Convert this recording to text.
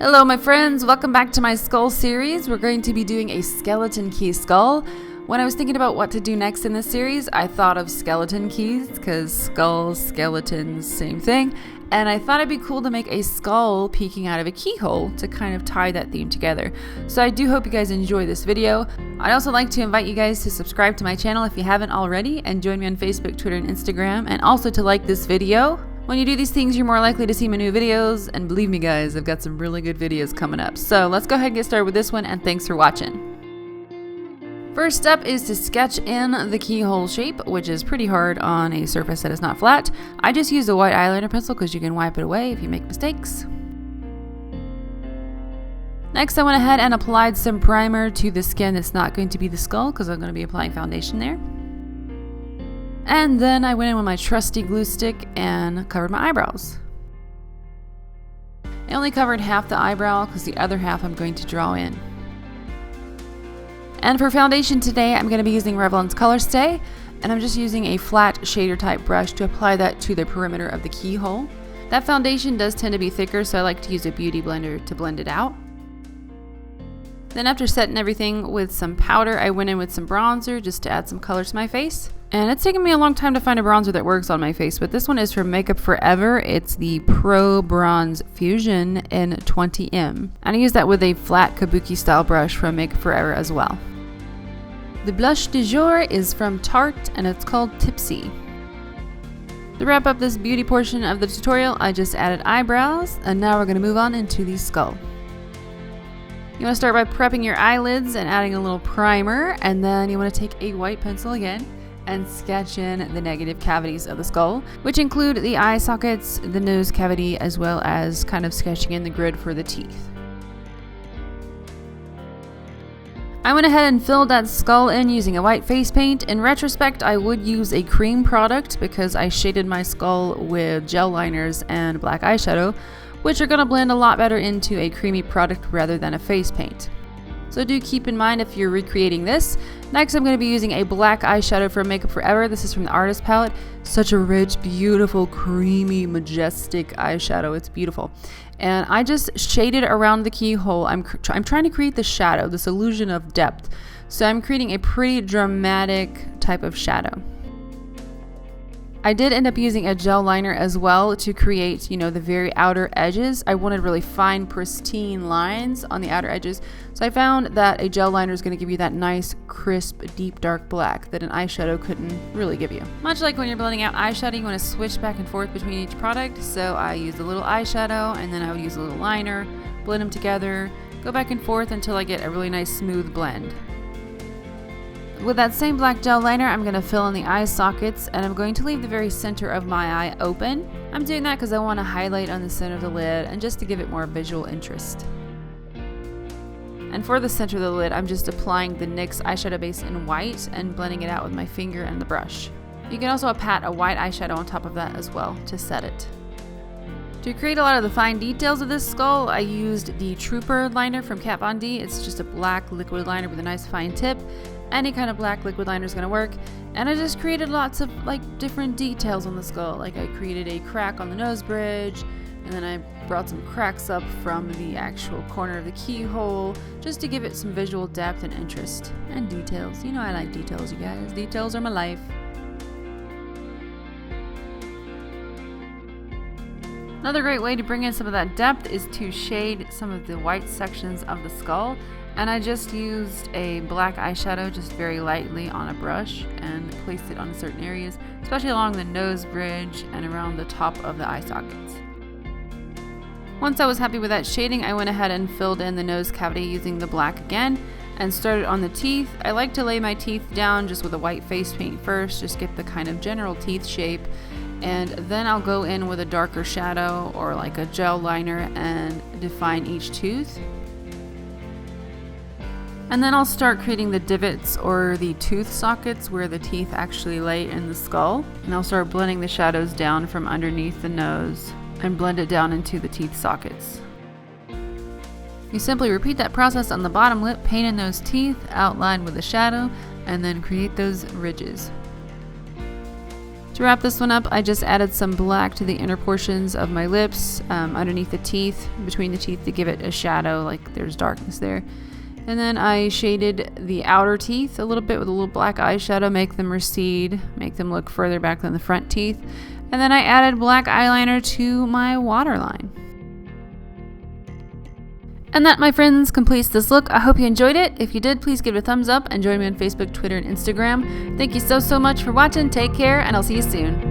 Hello my friends, welcome back to my skull series. We're going to be doing a skeleton key skull. When I was thinking about what to do next in this series, I thought of skeleton keys because skulls, skeletons, same thing. And I thought it'd be cool to make a skull peeking out of a keyhole to kind of tie that theme together. So I do hope you guys enjoy this video. I'd also like to invite you guys to subscribe to my channel if you haven't already, and join me on Facebook, Twitter, and Instagram, and also to like this video. When you do these things, you're more likely to see my new videos, and believe me guys, I've got some really good videos coming up. So let's go ahead and get started with this one, and thanks for watching. First step is to sketch in the keyhole shape, which is pretty hard on a surface that is not flat. I just used a white eyeliner pencil because you can wipe it away if you make mistakes. Next, I went ahead and applied some primer to the skin that's not going to be the skull because I'm going to be applying foundation there. And then I went in with my trusty glue stick and covered my eyebrows. I only covered half the eyebrow because the other half I'm going to draw in. And for foundation today, I'm going to be using Revlon's Colorstay, and I'm just using a flat shader type brush to apply that to the perimeter of the keyhole. That foundation does tend to be thicker, so I like to use a beauty blender to blend it out. Then after setting everything with some powder, I went in with some bronzer just to add some color to my face. And it's taken me a long time to find a bronzer that works on my face, but this one is from Makeup Forever. It's the Pro Bronze Fusion in 20M. And I use that with a flat kabuki style brush from Makeup Forever as well. The blush du jour is from Tarte, and it's called Tipsy. To wrap up this beauty portion of the tutorial, I just added eyebrows, and now we're going to move on into the skull. You want to start by prepping your eyelids and adding a little primer, and then you want to take a white pencil again and sketch in the negative cavities of the skull, which include the eye sockets, the nose cavity, as well as kind of sketching in the grid for the teeth. I went ahead and filled that skull in using a white face paint. In retrospect, I would use a cream product because I shaded my skull with gel liners and black eyeshadow, which are going to blend a lot better into a creamy product rather than a face paint. So do keep in mind if you're recreating this. Next, I'm going to be using a black eyeshadow from Makeup Forever. This is from the Artist Palette. Such a rich, beautiful, creamy, majestic eyeshadow. It's beautiful. And I just shaded around the keyhole. I'm trying to create the shadow, this illusion of depth. So I'm creating a pretty dramatic type of shadow. I did end up using a gel liner as well to create, the very outer edges. I wanted really fine, pristine lines on the outer edges. So I found that a gel liner is going to give you that nice, crisp, deep, dark black that an eyeshadow couldn't really give you. Much like when you're blending out eyeshadow, you want to switch back and forth between each product. So I used a little eyeshadow, and then I would use a little liner, blend them together, go back and forth until I get a really nice, smooth blend. With that same black gel liner, I'm going to fill in the eye sockets, and I'm going to leave the very center of my eye open. I'm doing that because I want to highlight on the center of the lid and just to give it more visual interest. And for the center of the lid, I'm just applying the NYX eyeshadow base in white and blending it out with my finger and the brush. You can also pat a white eyeshadow on top of that as well to set it. To create a lot of the fine details of this skull, I used the Trooper liner from Kat Von D. It's just a black liquid liner with a nice fine tip. Any kind of black liquid liner is going to work. And I just created lots of different details on the skull. Like I created a crack on the nose bridge, and then I brought some cracks up from the actual corner of the keyhole just to give it some visual depth and interest. And details. I like details, you guys. Details are my life. Another great way to bring in some of that depth is to shade some of the white sections of the skull. And I just used a black eyeshadow just very lightly on a brush and placed it on certain areas, especially along the nose bridge and around the top of the eye sockets. Once I was happy with that shading, I went ahead and filled in the nose cavity using the black again and started on the teeth. I like to lay my teeth down just with a white face paint first, just get the kind of general teeth shape. And then I'll go in with a darker shadow or like a gel liner and define each tooth. And then I'll start creating the divots or the tooth sockets where the teeth actually lay in the skull. And I'll start blending the shadows down from underneath the nose and blend it down into the teeth sockets. You simply repeat that process on the bottom lip, paint in those teeth, outline with the shadow, and then create those ridges. To To wrap this one up, I just added some black to the inner portions of my lips, underneath the teeth, between the teeth, to give it a shadow, like there's darkness there. And then I shaded the outer teeth a little bit with a little black eyeshadow, make them recede, make them look further back than the front teeth. And then I added black eyeliner to my waterline. And that, my friends, completes this look. I hope you enjoyed it. If you did, please give it a thumbs up and join me on Facebook, Twitter, and Instagram. Thank you so much for watching. Take care, and I'll see you soon.